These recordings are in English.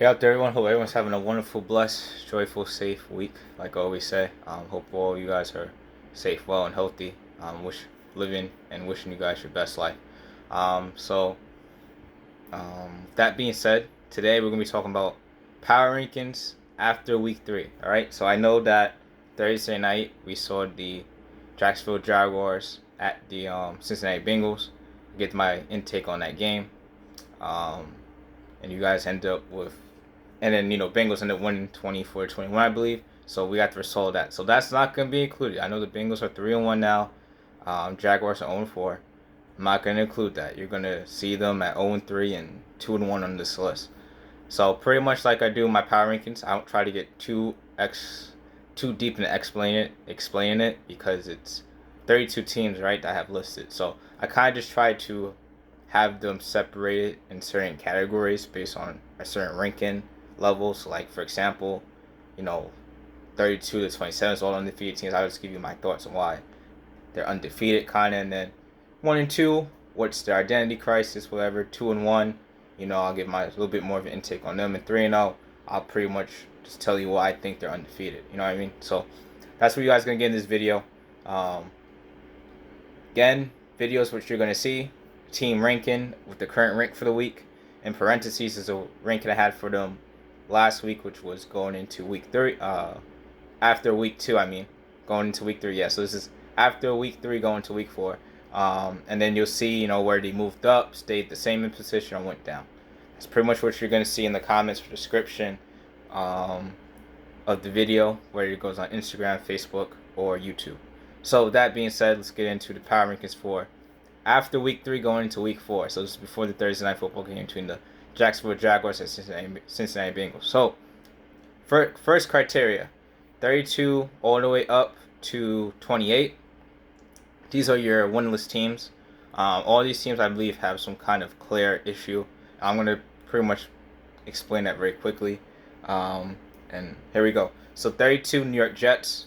Hey out there, everyone. Hope everyone's having a wonderful, blessed, joyful, safe week. Like I always say, hope all you guys are safe, well, and healthy. Living and wishing you guys your best life. So, that being said, today we're gonna be talking about power rankings after week 3. All right. So I know that Thursday night we saw the Jacksonville Jaguars at the Cincinnati Bengals. Get my intake on that game. Um, and you guys end up with, and then Bengals end up winning 24-21, I believe. So we got to resolve that. So that's not gonna be included. I know the Bengals are 3-1 now. Jaguars are 0-4. I'm not gonna include that. You're gonna see them at 0-3 and 2-1 on this list. So pretty much like I do my power rankings, I don't try to get too deep into explaining it because it's 32 teams, right, that I have listed. So I kind of just try to have them separated in certain categories based on a certain ranking level. So like for example, 32 to 27 is all undefeated teams. I'll just give you my thoughts on why they're undefeated, kind of, and then 1 and 2, what's their identity crisis, whatever. 2 and 1, I'll give my a little bit more of an intake on them. And 3 and 0, I'll pretty much just tell you why I think they're undefeated. You know what I mean? So that's what you guys are gonna get in this video. Again, videos which you're gonna see team ranking with the current rank for the week. In parentheses is a ranking I had for them last week, which was going into week 3. After week 2, going into week 3. Yeah, so this is after week 3 going to week 4. And then you'll see, where they moved up, stayed the same in position, or went down. That's pretty much what you're going to see in the comments or description of the video, whether it goes on Instagram, Facebook, or YouTube. So with that being said, let's get into the power rankings for after week 3 going into week 4. So this is before the Thursday night football game between the Jacksonville Jaguars and Cincinnati Bengals. So first criteria, 32 all the way up to 28. These are your winless teams. All these teams, I believe, have some kind of clear issue. I'm going to pretty much explain that very quickly. And here we go. So 32, New York Jets.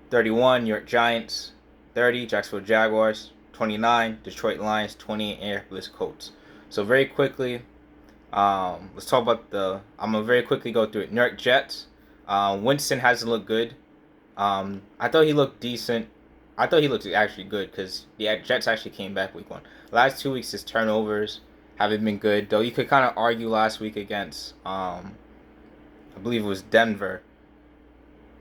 31, New York Giants. 30, Jacksonville Jaguars. 29, Detroit Lions. 28, Indianapolis Colts. So very quickly, let's talk about I'm going to very quickly go through it. New York Jets. Winston hasn't looked good. I thought he looked decent. I thought he looked actually good because the Jets actually came back week 1. Last 2 weeks, his turnovers haven't been good. Though you could kind of argue last week against, I believe it was Denver.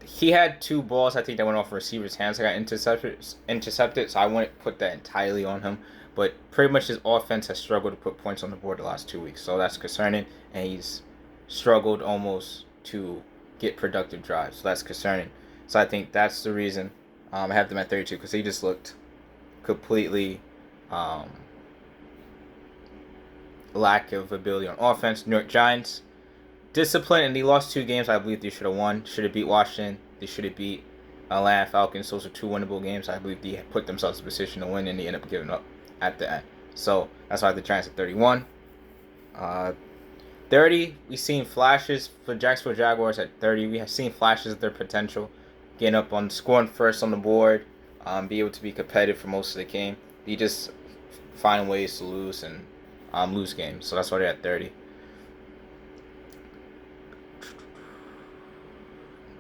He had 2 balls, I think, that went off receivers' hands that got intercepted, so I wouldn't put that entirely on him. But pretty much his offense has struggled to put points on the board the last 2 weeks, so that's concerning. And he's struggled almost to get productive drives, so that's concerning. So I think that's the reason I have them at 32, because he just looked completely lack of ability on offense. New York Giants, discipline, and they lost 2 games I believe they should have won. Should have beat Washington. They should have beat Atlanta Falcons. Those are 2 winnable games. I believe they put themselves in a position to win, and they end up giving up at the end. So that's why the Giants at 31. 30, we've seen flashes for Jacksonville Jaguars at 30. We have seen flashes of their potential, getting up on scoring first on the board, be able to be competitive for most of the game. They just find ways to lose and lose games. So that's why they're at 30.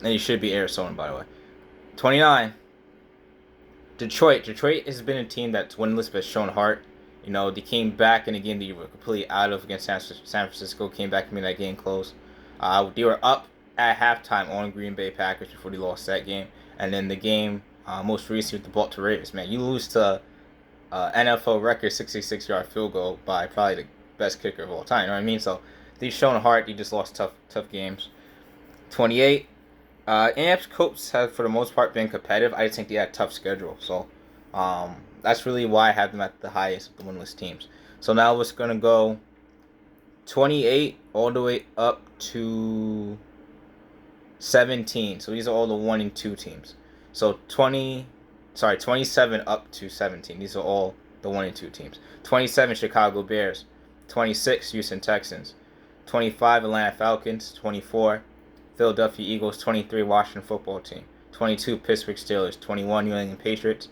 And you should be Arizona, by the way. 29. Detroit. Detroit has been a team that's winless but shown heart. They came back in a game that you were completely out of against San Francisco. Came back and made that game close. They were up at halftime on Green Bay Packers before they lost that game. And then the game most recently with the Baltimore Ravens. Man, you lose to NFL record 66-yard field goal by probably the best kicker of all time. You know what I mean? So they've shown heart. They just lost tough games. 28. Indianapolis Colts have, for the most part, been competitive. I just think they had a tough schedule. So that's really why I have them at the highest of the winless teams. So now we're going to go 28 all the way up to 17. So these are all the 1 and 2 teams. So 27 up to 17. These are all the 1 and 2 teams. 27, Chicago Bears. 26, Houston Texans. 25, Atlanta Falcons. 24, Philadelphia Eagles. 23, Washington Football Team. 22, Pittsburgh Steelers. 21, New England Patriots.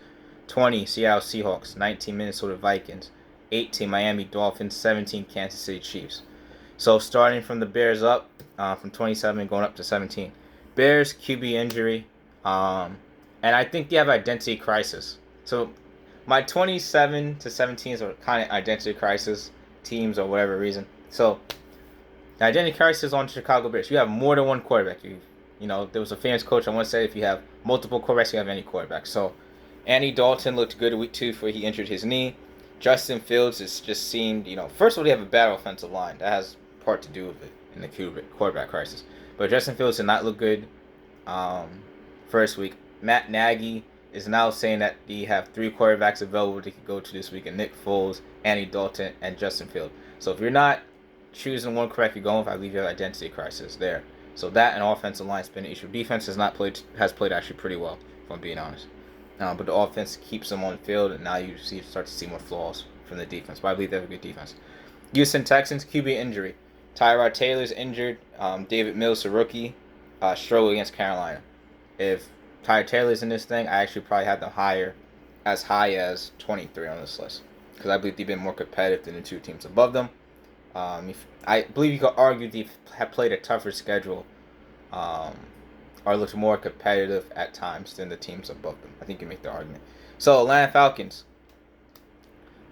20, Seattle Seahawks. 19, Minnesota Vikings. 18, Miami Dolphins. 17, Kansas City Chiefs. So starting from the Bears up, from 27 going up to 17. Bears QB injury, and I think they have identity crisis. So my 27 to 17s are kind of identity crisis teams or whatever reason. So the identity crisis on Chicago Bears. You have more than one quarterback. There was a famous coach I once said, if you have multiple quarterbacks, you have any quarterback. So Andy Dalton looked good week 2 before he injured his knee. Justin Fields is just seemed, first of all, they have a bad offensive line. That has part to do with it in the quarterback crisis. But Justin Fields did not look good first week. Matt Nagy is now saying that they have 3 quarterbacks available they could go to this week, and Nick Foles, Andy Dalton, and Justin Fields. So if you're not choosing one correct, you're going with, I believe you have identity crisis there. So that and offensive line has been an issue. Defense has played actually pretty well, if I'm being honest. But the offense keeps them on the field, and now you start to see more flaws from the defense. But I believe they have a good defense. Houston Texans QB injury. Tyrod Taylor's injured. David Mills, a rookie, struggled against Carolina. If Tyrod Taylor's in this thing, I actually probably have them as high as 23 on this list, because I believe they've been more competitive than the 2 teams above them. I believe you could argue they have played a tougher schedule, or looked more competitive at times than the teams above them. I think you make the argument. So Atlanta Falcons.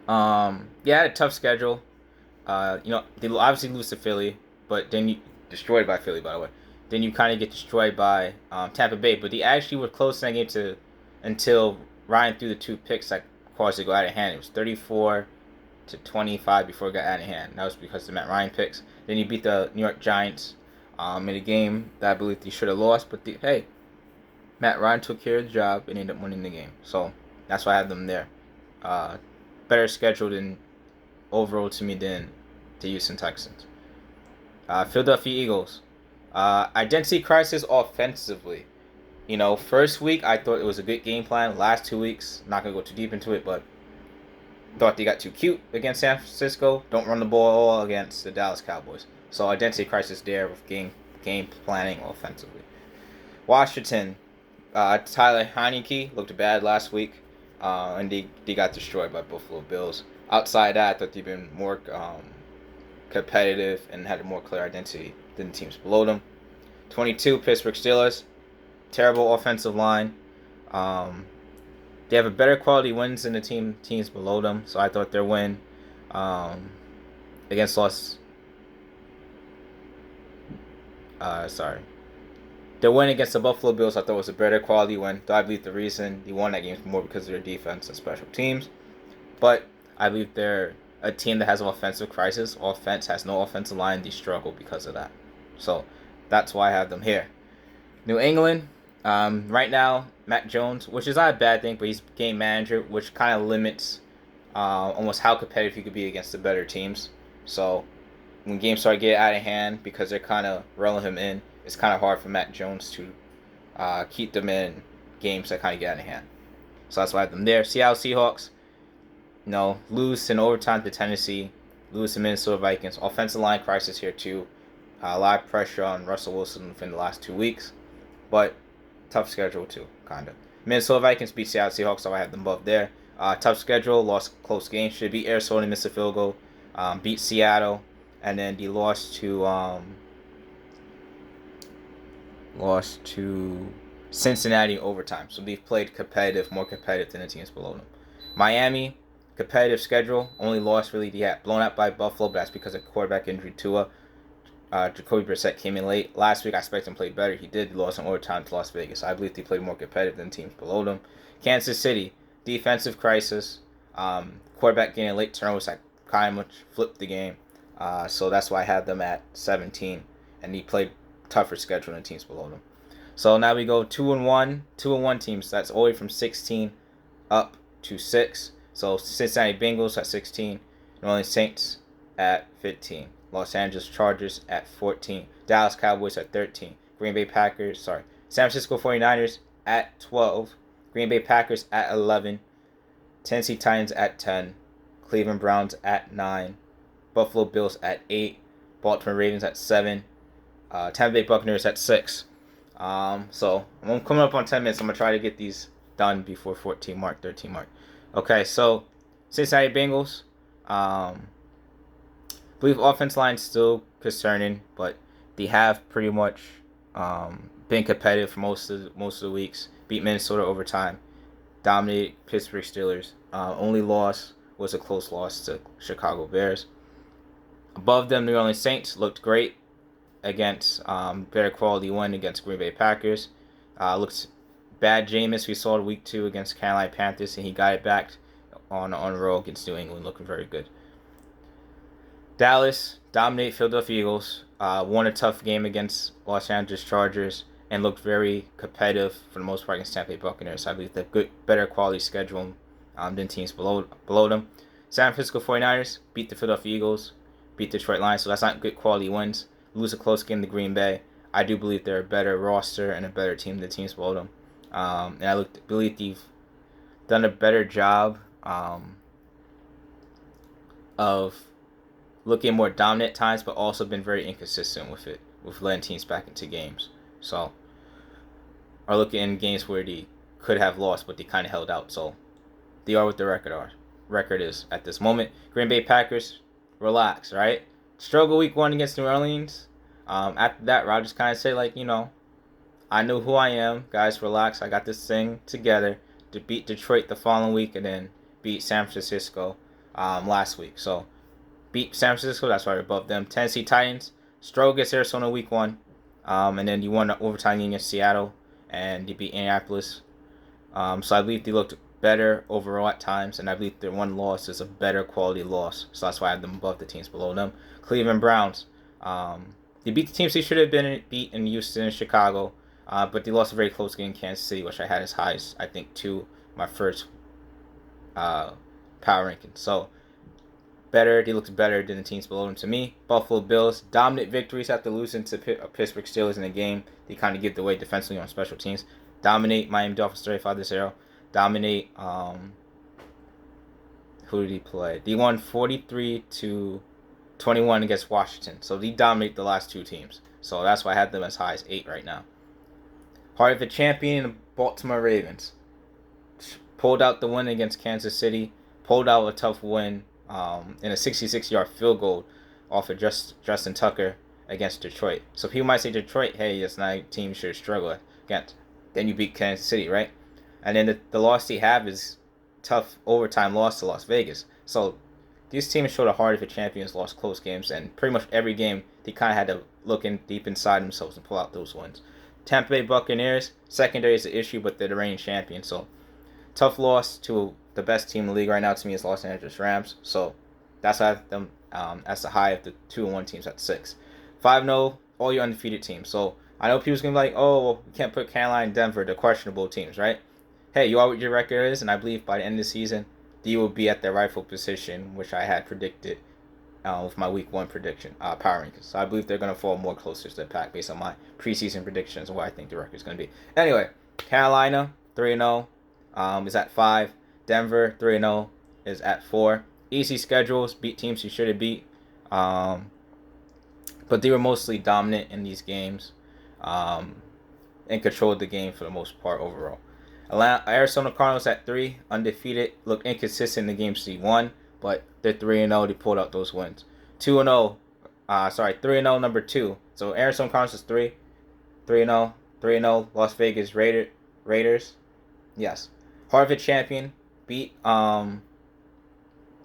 Had a tough schedule. They obviously lose to Philly, but then you destroyed by Philly, by the way. Then you kind of get destroyed by Tampa Bay, but they actually were close in that game until Ryan threw the 2 picks that caused it to go out of hand. It was 34-25 before it got out of hand. That was because of the Matt Ryan picks. Then you beat the New York Giants in a game that I believe they should have lost, but hey, Matt Ryan took care of the job and ended up winning the game. So that's why I have them there. Better schedule than overall to me than the Houston Texans. Philadelphia Eagles. Identity crisis offensively. First week I thought it was a good game plan. Last 2 weeks, not going to go too deep into it, but thought they got too cute against San Francisco. Don't run the ball against the Dallas Cowboys. So identity crisis there with game planning offensively. Washington. Tyler Heineke looked bad last week, and they got destroyed by Buffalo Bills. Outside that, I thought they've been more competitive and had a more clear identity than the teams below them. 22, Pittsburgh Steelers. Terrible offensive line. They have a better quality wins than the teams below them, so I thought their win against their win against the Buffalo Bills I thought was a better quality win. Though I believe the reason they won that game is more because of their defense and special teams. But I believe they're a team that has an offensive crisis. Offense has no offensive line. They struggle because of that. So that's why I have them here. New England, right now, Mac Jones, which is not a bad thing, but he's game manager, which kind of limits almost how competitive he could be against the better teams. So when games start getting out of hand because they're kind of rolling him in, it's kind of hard for Mac Jones to keep them in games that kind of get out of hand. So that's why I have them there. Seattle Seahawks, lose in overtime to Tennessee, lose to Minnesota Vikings. Offensive line crisis here too. A lot of pressure on Russell Wilson within the last 2 weeks, but tough schedule too, kind of. Minnesota Vikings beat Seattle Seahawks, so I have them above there. Tough schedule, lost close games. Should beat Arizona, missed a field goal. Beat Seattle, and then they lost to Cincinnati in overtime. So they've played more competitive than the teams below them. Miami, competitive schedule, only lost really. They got blown out by Buffalo, but that's because of quarterback injury Tua. Jacoby Brissett came in late. Last week I expected him to play better. He did. Lost in overtime to Las Vegas. I believe they played more competitive than teams below them. Kansas City, defensive crisis. Quarterback getting late turnovers that kind of much flipped the game. So that's why I have them at 17. And he played tougher schedule than teams below them. So now we go 2-1. 2-1 teams. That's all the way from 16 up to 6. So Cincinnati Bengals at 16. New Orleans Saints at 15. Los Angeles Chargers at 14. Dallas Cowboys at 13. San Francisco 49ers at 12. Green Bay Packers at 11. Tennessee Titans at 10. Cleveland Browns at 9. Buffalo Bills at 8. Baltimore Ravens at 7. Tampa Bay Buccaneers at 6. So I'm coming up on 10 minutes. I'm going to try to get these done before 13 mark. Okay, so Cincinnati Bengals. I believe offense line still concerning, but they have pretty much been competitive for most of the weeks. Beat Minnesota overtime, dominated Pittsburgh Steelers. Only loss was a close loss to Chicago Bears. Above them, New Orleans Saints looked great against better quality win against Green Bay Packers. Looks bad Jameis we saw week 2 against Carolina Panthers, and he got it back on the road against New England, looking very good. Dallas dominated Philadelphia Eagles, won a tough game against Los Angeles Chargers, and looked very competitive for the most part against Tampa Bay Buccaneers. I believe they have good, better quality schedule than teams below them. San Francisco 49ers beat the Philadelphia Eagles, beat Detroit Lions, so that's not good quality wins. Lose a close game to Green Bay. I do believe they're a better roster and a better team than teams below them. And I believe they've done a better job of looking more dominant at times, but also been very inconsistent with it, with letting teams back into games. So, are looking in games where they could have lost, but they kind of held out. So, they are what the record is at this moment. Green Bay Packers, relax, right? Struggle week 1 against New Orleans. After that, Rodgers kind of say, like, I know who I am. Guys, relax. I got this thing together to beat Detroit the following week and then beat San Francisco last week. So, beat San Francisco. That's why we're above them. Tennessee Titans, struggle against Arizona week 1. And then you won the overtime game against Seattle. And you beat Indianapolis. So, I believe they looked better overall at times. And I believe their one loss is a better quality loss. So, that's why I have them above the teams below them. Cleveland Browns. They beat the teams they should have been beat in Houston and Chicago. But they lost a very close game in Kansas City, which I had as high as, I think, 2 my first power ranking. So, they looked better than the teams below them to me. Buffalo Bills, dominant victories after losing to Pittsburgh Steelers in the game. They kind of give the way defensively on special teams. Dominate Miami Dolphins 35-0. Dominate, who did he play? They won 43-21 against Washington. So, they dominate the last 2 teams. So, that's why I had them as high as 8 right now. Heart of the champion, the Baltimore Ravens. Pulled out the win against Kansas City. Pulled out a tough win in a 66-yard field goal off of Justin Tucker against Detroit. So people might say Detroit, hey, it's not a team you should struggle against. Then you beat Kansas City, right? And then the loss they have is tough overtime loss to Las Vegas. So these teams showed a heart of the champions, lost close games, and pretty much every game they kind of had to look in deep inside themselves and pull out those wins. Tampa Bay Buccaneers, secondary is the issue, but they're the reigning champion. So, tough loss to the best team in the league right now to me is Los Angeles Rams. So, that's why I have them as the high of the 2-1 teams at 6. 5-0, all your undefeated teams. So, I know people's going to be like, oh, well, we can't put Carolina and Denver, the questionable teams, right? Hey, you are what your record is, and I believe by the end of the season, they will be at their rightful position, which I had predicted with my week 1 prediction, power rankings. So I believe they're going to fall more closer to the pack based on my preseason predictions and what I think the record is going to be. Anyway, Carolina, 3-0, is at 5. Denver, 3-0, is at 4. Easy schedules, beat teams you should have beat. But they were mostly dominant in these games and controlled the game for the most part overall. Arizona Cardinals at 3, undefeated, looked inconsistent in the games they won. But they're 3-0. They pulled out those wins. 3-0, number 2. So Arizona Cardinals is 3-0, 3-0. Las Vegas Raiders. Yes. Harvard champion beat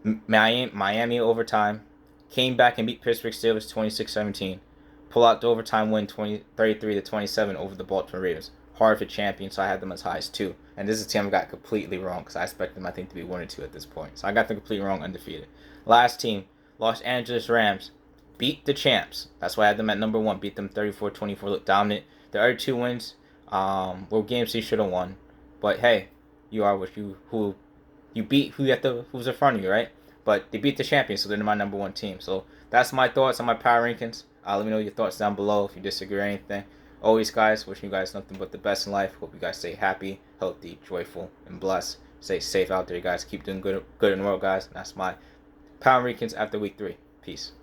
Miami overtime. Came back and beat Pittsburgh Steelers 26-17. Pull out the overtime win 33-27 over the Baltimore Ravens. Harvard champion, so I had them as high as 2. And this is a team I got completely wrong because I expected them, I think, to be 1 or 2 at this point. So I got them completely wrong, undefeated. Last team, Los Angeles Rams, beat the champs. That's why I had them at number 1. Beat them 34-24, looked dominant. The other 2 wins were games they should have won. But hey, you are who you beat who's in front of you, right? But they beat the champions, so they're my number 1 team. So that's my thoughts on my power rankings. Let me know your thoughts down below if you disagree or anything. Always, guys, wishing you guys nothing but the best in life. Hope you guys stay happy, healthy, joyful, and blessed. Stay safe out there, guys. Keep doing good in the world, guys. That's my power rankings after week 3. Peace.